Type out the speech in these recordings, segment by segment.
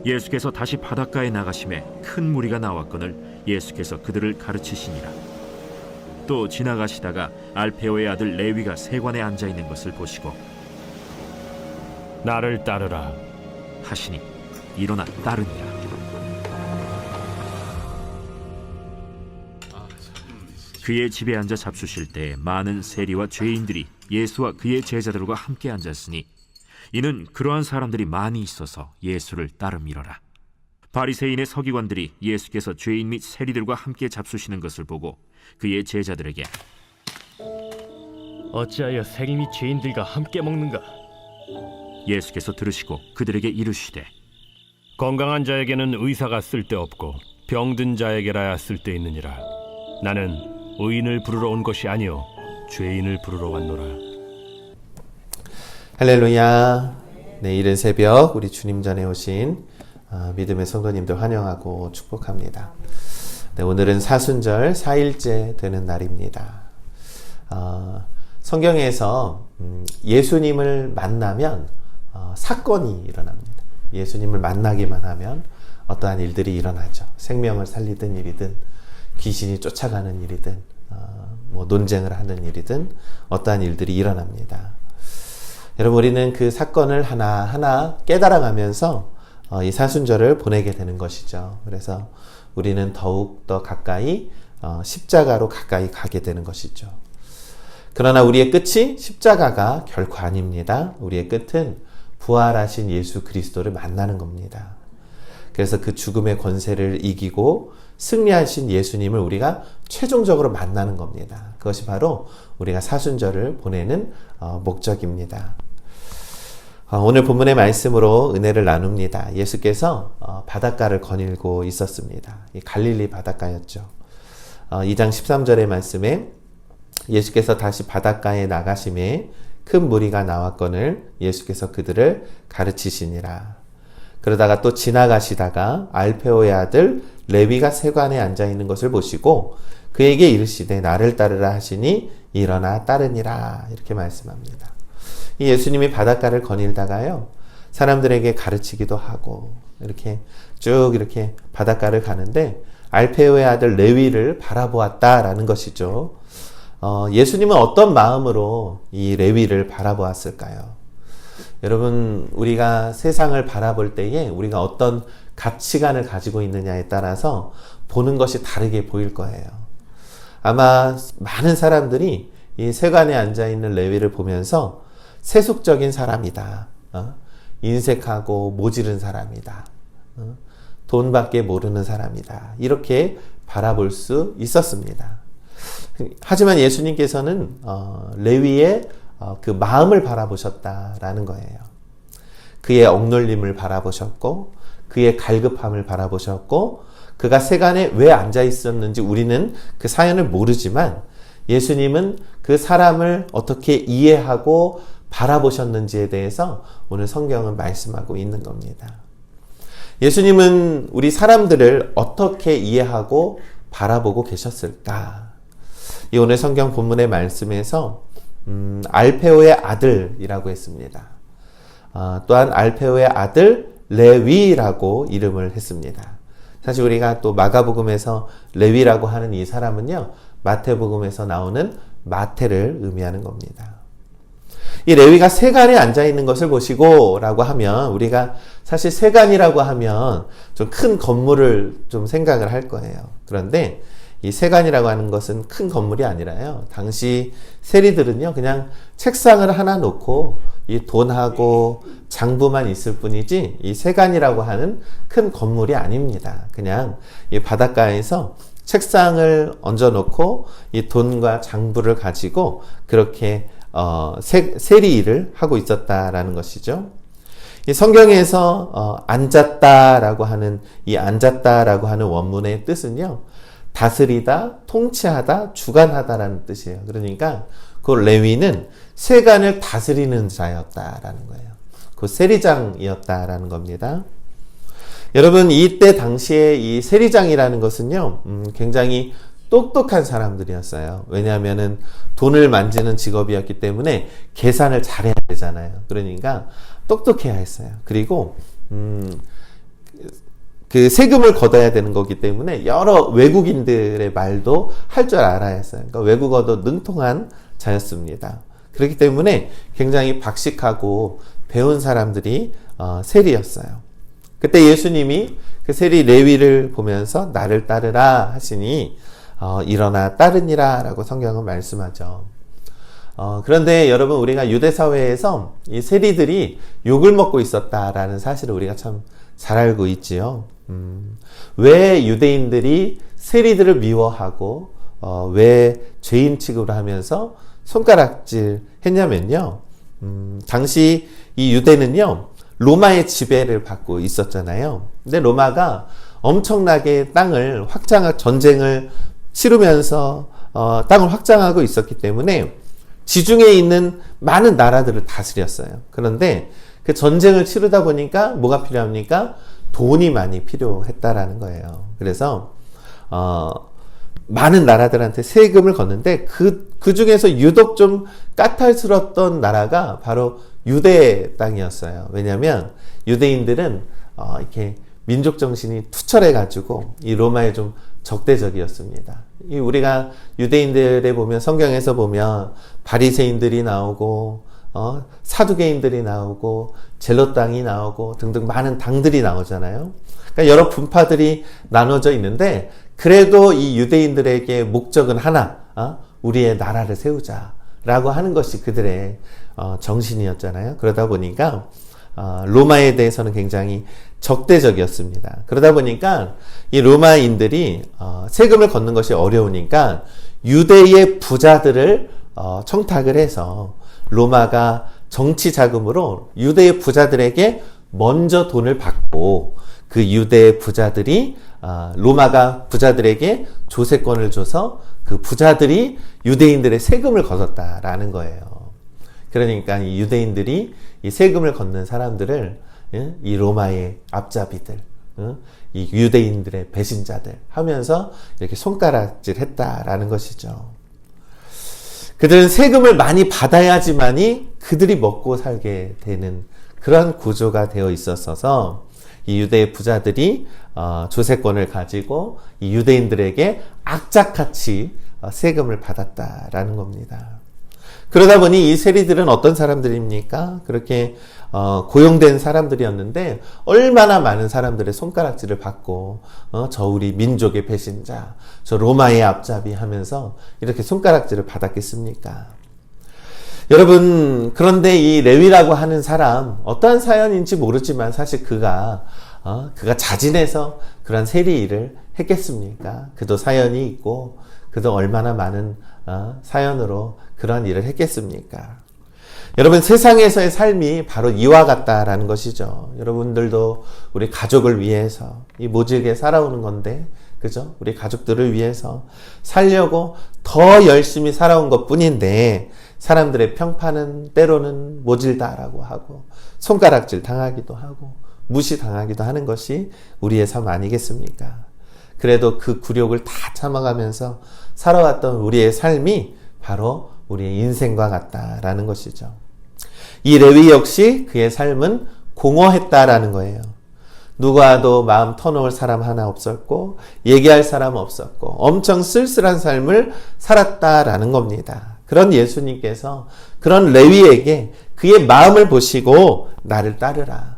예수께서 다시 바닷가에 나가심에 큰 무리가 나왔거늘 예수께서 그들을 가르치시니라. 또 지나가시다가 알페오의 아들 레위가 세관에 앉아 있는 것을 보시고 나를 따르라 하시니 일어나 따르니라. 그의 집에 앉아 잡수실 때 많은 세리와 죄인들이 예수와 그의 제자들과 함께 앉았으니 이는 그러한 사람들이 많이 있어서 예수를 따름이러라. 바리새인의 서기관들이 예수께서 죄인 및 세리들과 함께 잡수시는 것을 보고 그의 제자들에게 어찌하여 세리 및 죄인들과 함께 먹는가? 예수께서 들으시고 그들에게 이르시되 건강한 자에게는 의사가 쓸데없고 병든 자에게라야 쓸데있느니라. 나는 의인을 부르러 온 것이 아니요 죄인을 부르러 왔노라. 할렐루야. 네, 이른 새벽 우리 주님 전에 오신 믿음의 성도님들 환영하고 축복합니다. 네, 오늘은 사순절 4일째 되는 날입니다. 성경에서 예수님을 만나면 사건이 일어납니다. 예수님을 만나기만 하면 어떠한 일들이 일어나죠. 생명을 살리든 일이든 귀신이 쫓아가는 일이든 논쟁을 하는 일이든 어떠한 일들이 일어납니다. 여러분, 우리는 그 사건을 하나하나 깨달아가면서 이 사순절을 보내게 되는 것이죠. 그래서 우리는 더욱 더 가까이 십자가로 가까이 가게 되는 것이죠. 그러나 우리의 끝이 십자가가 결코 아닙니다. 우리의 끝은 부활하신 예수 그리스도를 만나는 겁니다. 그래서 그 죽음의 권세를 이기고 승리하신 예수님을 우리가 최종적으로 만나는 겁니다. 그것이 바로 우리가 사순절을 보내는 목적입니다. 오늘 본문의 말씀으로 은혜를 나눕니다. 예수께서 바닷가를 거닐고 있었습니다. 갈릴리 바닷가였죠. 2장 13절의 말씀에 예수께서 다시 바닷가에 나가심에 큰 무리가 나왔거늘 예수께서 그들을 가르치시니라. 그러다가 또 지나가시다가 알페오의 아들 레위가 세관에 앉아 있는 것을 보시고 그에게 이르시되 나를 따르라 하시니 일어나 따르니라. 이렇게 말씀합니다. 이 예수님이 바닷가를 거닐다가요, 사람들에게 가르치기도 하고 이렇게 쭉 이렇게 바닷가를 가는데 알페오의 아들 레위를 바라보았다라는 것이죠. 예수님은 어떤 마음으로 이 레위를 바라보았을까요? 여러분, 우리가 세상을 바라볼 때에 우리가 어떤 가치관을 가지고 있느냐에 따라서 보는 것이 다르게 보일 거예요. 아마 많은 사람들이 이 세관에 앉아있는 레위를 보면서 세속적인 사람이다, 인색하고 모지른 사람이다, 돈밖에 모르는 사람이다, 이렇게 바라볼 수 있었습니다. 하지만 예수님께서는 레위의 그 마음을 바라보셨다라는 거예요. 그의 억눌림을 바라보셨고 그의 갈급함을 바라보셨고 그가 세간에 왜 앉아 있었는지 우리는 그 사연을 모르지만 예수님은 그 사람을 어떻게 이해하고 바라보셨는지에 대해서 오늘 성경은 말씀하고 있는 겁니다. 예수님은 우리 사람들을 어떻게 이해하고 바라보고 계셨을까? 이 오늘 성경 본문의 말씀에서 알페오의 아들이라고 했습니다. 또한 알페오의 아들 레위라고 이름을 했습니다. 사실 우리가 또 마가복음에서 레위라고 하는 이 사람은요, 마태복음에서 나오는 마태를 의미하는 겁니다. 이 레위가 세간에 앉아 있는 것을 보시고 라고 하면 우리가 사실 세간이라고 하면 좀 큰 건물을 좀 생각을 할 거예요. 그런데 이 세간이라고 하는 것은 큰 건물이 아니라요, 당시 세리들은요 그냥 책상을 하나 놓고 이 돈하고 장부만 있을 뿐이지 이 세간이라고 하는 큰 건물이 아닙니다. 그냥 이 바닷가에서 책상을 얹어 놓고 이 돈과 장부를 가지고 그렇게 세리 일을 하고 있었다라는 것이죠. 이 성경에서 앉았다라고 하는 이 앉았다라고 하는 원문의 뜻은요, 다스리다, 통치하다, 주관하다라는 뜻이에요. 그러니까 그 레위는 세간을 다스리는 자였다라는 거예요. 그 세리장이었다라는 겁니다. 여러분, 이때 당시에 이 세리장이라는 것은요, 굉장히 똑똑한 사람들이었어요. 왜냐하면은 돈을 만지는 직업이었기 때문에 계산을 잘해야 되잖아요. 그러니까 똑똑해야 했어요. 그리고 그 세금을 걷어야 되는 거기 때문에 여러 외국인들의 말도 할 줄 알아야 했어요. 그러니까 외국어도 능통한 자였습니다. 그렇기 때문에 굉장히 박식하고 배운 사람들이 세리였어요. 그때 예수님이 그 세리 레위를 보면서 나를 따르라 하시니 일어나 따르니라 라고 성경은 말씀하죠. 그런데 여러분, 우리가 유대 사회에서 이 세리들이 욕을 먹고 있었다라는 사실을 우리가 참 잘 알고 있지요. 왜 유대인들이 세리들을 미워하고 왜 죄인 취급을 하면서 손가락질 했냐면요. 당시 이 유대는요, 로마의 지배를 받고 있었잖아요. 근데 로마가 엄청나게 땅을 전쟁을 치르면서 땅을 확장하고 있었기 때문에 지중해에 있는 많은 나라들을 다스렸어요. 그런데 그 전쟁을 치르다 보니까 뭐가 필요합니까? 돈이 많이 필요했다라는 거예요. 그래서 많은 나라들한테 세금을 걷는데 그 중에서 유독 좀 까탈스러웠던 나라가 바로 유대 땅이었어요. 왜냐하면 유대인들은 이렇게 민족 정신이 투철해 가지고 이 로마에 좀 적대적이었습니다. 우리가 유대인들에 보면, 성경에서 보면 바리새인들이 나오고 사두개인들이 나오고 젤롯 당이 나오고 등등 많은 당들이 나오잖아요. 그러니까 여러 분파들이 나눠져 있는데 그래도 이 유대인들에게 목적은 하나, 우리의 나라를 세우자라고 하는 것이 그들의 정신이었잖아요. 그러다 보니까 로마에 대해서는 굉장히 적대적이었습니다. 그러다 보니까 이 로마인들이 세금을 걷는 것이 어려우니까 유대의 부자들을 청탁을 해서 로마가 정치 자금으로 유대의 부자들에게 먼저 돈을 받고 그 유대의 부자들이 로마가 부자들에게 조세권을 줘서 그 부자들이 유대인들의 세금을 걷었다라는 거예요. 그러니까 이 유대인들이 이 세금을 걷는 사람들을 이 로마의 앞잡이들, 이 유대인들의 배신자들 하면서 이렇게 손가락질 했다라는 것이죠. 그들은 세금을 많이 받아야지만이 그들이 먹고 살게 되는 그런 구조가 되어 있었어서 이 유대의 부자들이 조세권을 가지고 이 유대인들에게 악착같이 세금을 받았다라는 겁니다. 그러다 보니 이 세리들은 어떤 사람들입니까? 그렇게 고용된 사람들이었는데 얼마나 많은 사람들의 손가락질을 받고 저 우리 민족의 배신자, 저 로마의 앞잡이 하면서 이렇게 손가락질을 받았겠습니까? 여러분, 그런데 이 레위라고 하는 사람, 어떠한 사연인지 모르지만 사실 그가 자진해서 그런 세리 일을 했겠습니까? 그도 사연이 있고 그도 얼마나 많은 사연으로 그런 일을 했겠습니까? 여러분, 세상에서의 삶이 바로 이와 같다라는 것이죠. 여러분들도 우리 가족을 위해서 이 모질게 살아오는 건데, 그죠? 우리 가족들을 위해서 살려고 더 열심히 살아온 것 뿐인데, 사람들의 평판은 때로는 모질다라고 하고, 손가락질 당하기도 하고, 무시당하기도 하는 것이 우리의 삶 아니겠습니까? 그래도 그 굴욕을 다 참아가면서 살아왔던 우리의 삶이 바로 우리의 인생과 같다라는 것이죠. 이 레위 역시 그의 삶은 공허했다라는 거예요. 누구와도 마음 터놓을 사람 하나 없었고 얘기할 사람 없었고 엄청 쓸쓸한 삶을 살았다라는 겁니다. 그런 예수님께서 그런 레위에게 그의 마음을 보시고 나를 따르라.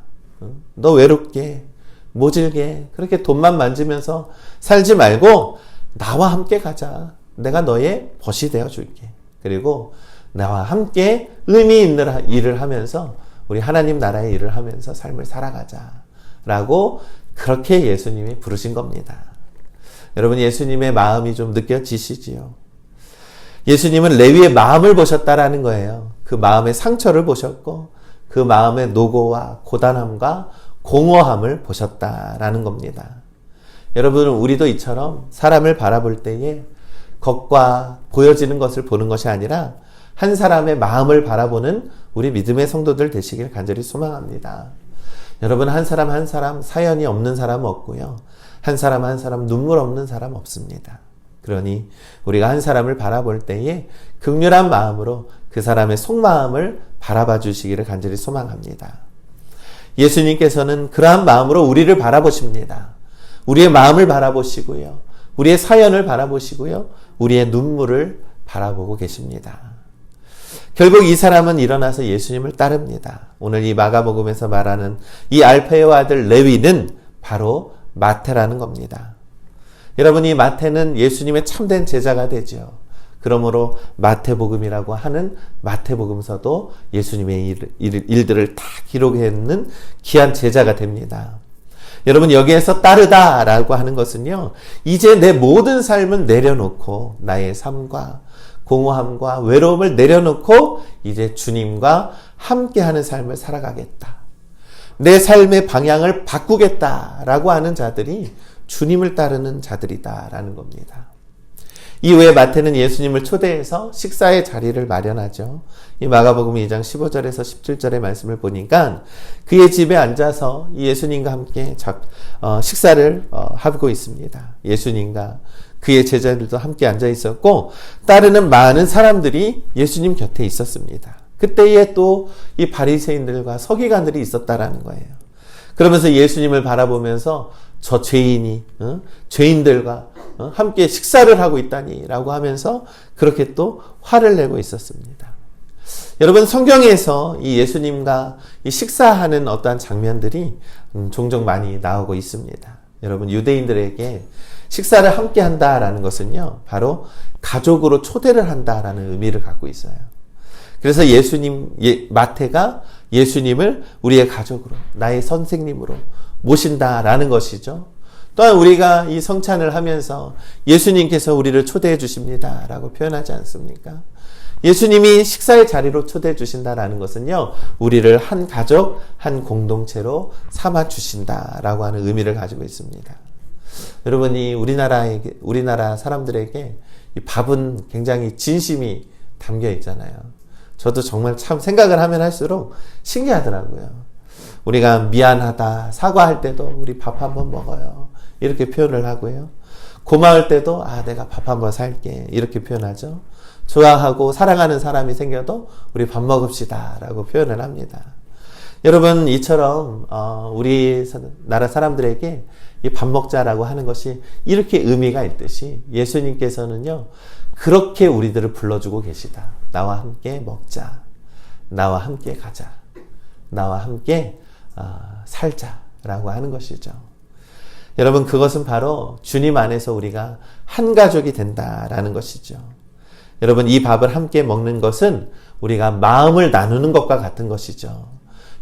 너 외롭게 모질게 그렇게 돈만 만지면서 살지 말고 나와 함께 가자. 내가 너의 벗이 되어 줄게. 그리고 나와 함께 의미 있는 일을 하면서 우리 하나님 나라의 일을 하면서 삶을 살아가자 라고 그렇게 예수님이 부르신 겁니다. 여러분, 예수님의 마음이 좀 느껴지시지요? 예수님은 레위의 마음을 보셨다라는 거예요. 그 마음의 상처를 보셨고 그 마음의 노고와 고단함과 공허함을 보셨다라는 겁니다. 여러분, 우리도 이처럼 사람을 바라볼 때에 겉과 보여지는 것을 보는 것이 아니라 한 사람의 마음을 바라보는 우리 믿음의 성도들 되시길 간절히 소망합니다. 여러분, 한 사람 한 사람 사연이 없는 사람 없고요. 한 사람 한 사람 눈물 없는 사람 없습니다. 그러니 우리가 한 사람을 바라볼 때에 긍휼한 마음으로 그 사람의 속마음을 바라봐 주시기를 간절히 소망합니다. 예수님께서는 그러한 마음으로 우리를 바라보십니다. 우리의 마음을 바라보시고요. 우리의 사연을 바라보시고요. 우리의 눈물을 바라보고 계십니다. 결국 이 사람은 일어나서 예수님을 따릅니다. 오늘 이 마가복음에서 말하는 이 알페의 아들 레위는 바로 마태라는 겁니다. 여러분, 이 마태는 예수님의 참된 제자가 되죠. 그러므로 마태복음이라고 하는 마태복음서도 예수님의 일들을 다 기록해놓는 귀한 제자가 됩니다. 여러분, 여기에서 따르다라고 하는 것은요, 이제 내 모든 삶을 내려놓고 나의 삶과 공허함과 외로움을 내려놓고 이제 주님과 함께하는 삶을 살아가겠다. 내 삶의 방향을 바꾸겠다라고 하는 자들이 주님을 따르는 자들이다라는 겁니다. 이후에 마태는 예수님을 초대해서 식사의 자리를 마련하죠. 이 마가복음 2장 15절에서 17절의 말씀을 보니까 그의 집에 앉아서 예수님과 함께 식사를 하고 있습니다. 예수님과 그의 제자들도 함께 앉아 있었고 따르는 많은 사람들이 예수님 곁에 있었습니다. 그때에 또 이 바리새인들과 서기관들이 있었다라는 거예요. 그러면서 예수님을 바라보면서 저 죄인이 죄인들과 함께 식사를 하고 있다니 라고 하면서 그렇게 또 화를 내고 있었습니다. 여러분, 성경에서 이 예수님과 이 식사하는 어떠한 장면들이 종종 많이 나오고 있습니다. 여러분, 유대인들에게 식사를 함께 한다라는 것은요, 바로 가족으로 초대를 한다라는 의미를 갖고 있어요. 그래서 마태가 예수님을 우리의 가족으로, 나의 선생님으로 모신다라는 것이죠. 또한 우리가 이 성찬을 하면서 예수님께서 우리를 초대해 주십니다라고 표현하지 않습니까? 예수님이 식사의 자리로 초대해 주신다라는 것은요, 우리를 한 가족, 한 공동체로 삼아 주신다라고 하는 의미를 가지고 있습니다. 여러분, 우리나라 사람들에게 이 밥은 굉장히 진심이 담겨 있잖아요. 저도 정말 참 생각을 하면 할수록 신기하더라고요. 우리가 미안하다, 사과할 때도 우리 밥 한번 먹어요. 이렇게 표현을 하고요. 고마울 때도 내가 밥 한번 살게. 이렇게 표현하죠. 좋아하고 사랑하는 사람이 생겨도 우리 밥 먹읍시다 라고 표현을 합니다. 여러분, 이처럼 우리나라 사람들에게 이 밥 먹자라고 하는 것이 이렇게 의미가 있듯이 예수님께서는요, 그렇게 우리들을 불러주고 계시다. 나와 함께 먹자. 나와 함께 가자. 나와 함께 살자라고 하는 것이죠. 여러분, 그것은 바로 주님 안에서 우리가 한 가족이 된다라는 것이죠. 여러분, 이 밥을 함께 먹는 것은 우리가 마음을 나누는 것과 같은 것이죠.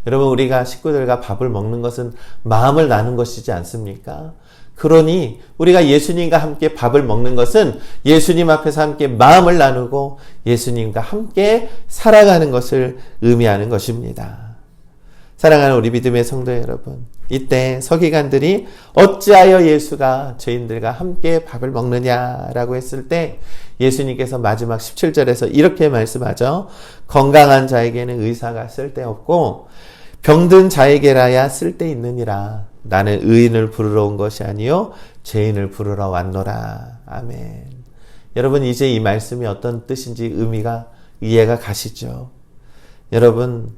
여러분, 우리가 식구들과 밥을 먹는 것은 마음을 나누는 것이지 않습니까? 그러니 우리가 예수님과 함께 밥을 먹는 것은 예수님 앞에서 함께 마음을 나누고 예수님과 함께 살아가는 것을 의미하는 것입니다. 사랑하는 우리 믿음의 성도 여러분, 이때 서기관들이 어찌하여 예수가 죄인들과 함께 밥을 먹느냐라고 했을 때 예수님께서 마지막 17절에서 이렇게 말씀하죠. 건강한 자에게는 의사가 쓸데없고 병든 자에게라야 쓸데있느니라. 나는 의인을 부르러 온 것이 아니요 죄인을 부르러 왔노라. 아멘. 여러분, 이제 이 말씀이 어떤 뜻인지 의미가 이해가 가시죠? 여러분,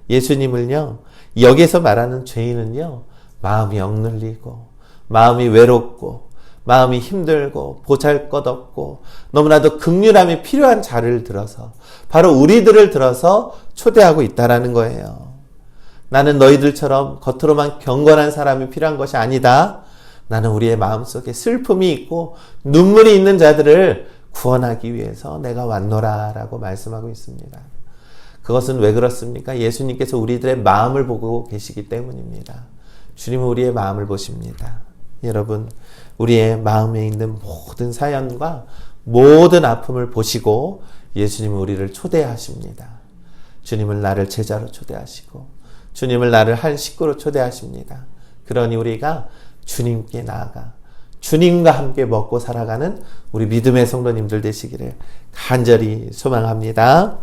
예수님을요, 여기서 말하는 죄인은요, 마음이 억눌리고 마음이 외롭고 마음이 힘들고 보잘것없고 너무나도 긍휼함이 필요한 자를 들어서 바로 우리들을 들어서 초대하고 있다라는 거예요. 나는 너희들처럼 겉으로만 경건한 사람이 필요한 것이 아니다. 나는 우리의 마음속에 슬픔이 있고 눈물이 있는 자들을 구원하기 위해서 내가 왔노라 라고 말씀하고 있습니다. 그것은 왜 그렇습니까? 예수님께서 우리들의 마음을 보고 계시기 때문입니다. 주님은 우리의 마음을 보십니다. 여러분, 우리의 마음에 있는 모든 사연과 모든 아픔을 보시고 예수님은 우리를 초대하십니다. 주님은 나를 제자로 초대하시고 주님을 나를 한 식구로 초대하십니다. 그러니 우리가 주님께 나아가 주님과 함께 먹고 살아가는 우리 믿음의 성도님들 되시기를 간절히 소망합니다.